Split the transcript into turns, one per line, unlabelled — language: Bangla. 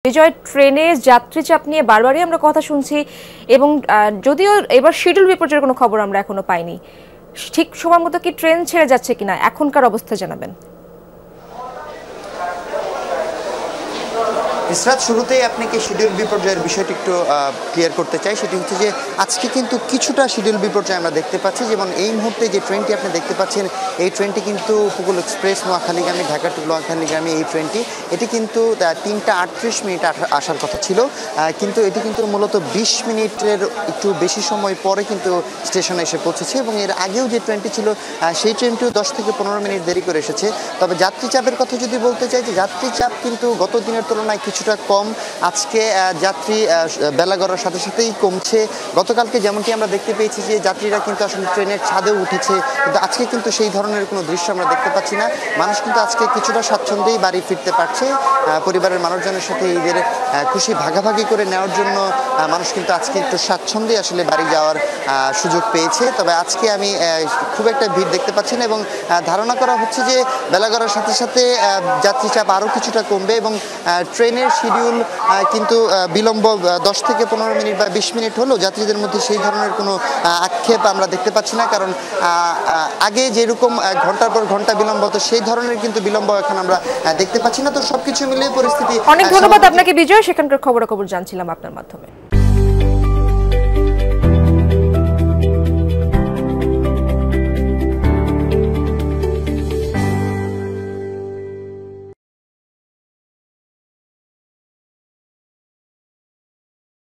বিজয় ট্রেনে যাত্রী চাপ নিয়ে বারবারই আমরা কথা শুনছি এবং যদিও এবার শিডিউল বিপর্যয়ের কোনো খবর আমরা এখনো পাইনি। ঠিক সময় মতো কি ট্রেন ছেড়ে যাচ্ছে কিনা এখনকার অবস্থা জানাবেন।
ইসরাত, শুরুতেই আপনাকে শিডিউল বিপর্যয়ের বিষয়টি একটু ক্লিয়ার করতে চাই। সেটি হচ্ছে যে আজকে কিন্তু কিছুটা শিডিউল বিপর্যয় আমরা দেখতে পাচ্ছি। যেমন এই মুহূর্তে যে ট্রেনটি আপনি দেখতে পাচ্ছেন, এই ট্রেনটি কিন্তু উপকূল এক্সপ্রেস নোয়াখালীগামী, ঢাকা টু নোয়াখালীগামী এই ট্রেনটি, এটি কিন্তু 3টা 38 মিনিট আসার কথা ছিল, কিন্তু এটি কিন্তু মূলত 20 মিনিটের একটু বেশি সময় পরে কিন্তু স্টেশনে এসে পৌঁছেছে। এবং এর আগেও যে ট্রেনটি ছিল সেই ট্রেনটিও 10 থেকে 15 মিনিট দেরি করে এসেছে। তবে যাত্রী চাপের কথা যদি বলতে চাই, যে যাত্রী চাপ কিন্তু গত দিনের তুলনায় কিছুটা কম। আজকে যাত্রী বেলা গড়ার সাথে সাথেই কমছে। গতকালকে যেমনটি আমরা দেখতে পেয়েছি যে যাত্রীরা কিন্তু আসলে ট্রেনের ছাদেও উঠেছে, কিন্তু আজকে কিন্তু সেই ধরনের কোনো দৃশ্য আমরা দেখতে পাচ্ছি না। মানুষ কিন্তু আজকে কিছুটা স্বাচ্ছন্দ্যেই বাড়ি ফিরতে পারছে। পরিবারের মানুষজনের সাথে ঈদের খুশি ভাগাভাগি করে নেওয়ার জন্য মানুষ কিন্তু আজকে একটু স্বাচ্ছন্দ্যে আসলে বাড়ি যাওয়ার সুযোগ পেয়েছে। তবে আজকে আমি খুব একটা ভিড় দেখতে পাচ্ছি না এবং ধারণা করা হচ্ছে যে বেলা গড়ার সাথে সাথে যাত্রী চাপ আরও কিছুটা কমবে এবং ট্রেনের শিডিউল কিন্তু বিলম্ব 10 থেকে 15 মিনিট বা 20 মিনিট হলেও যাত্রীদের মধ্যে সেই ধরনের কোনো আক্ষেপ আমরা দেখতে পাচ্ছি না। কারণ আগে যেরকম ঘন্টার পর ঘন্টা বিলম্ব হতো, সেই ধরনের কিন্তু বিলম্ব এখন আমরা দেখতে পাচ্ছি না। তো সবকিছু মিলিয়ে পরিস্থিতি।
অনেক ধন্যবাদ আপনাকে বিজয়, সেখানকার খবরাখবর জানছিলাম আপনার মাধ্যমে।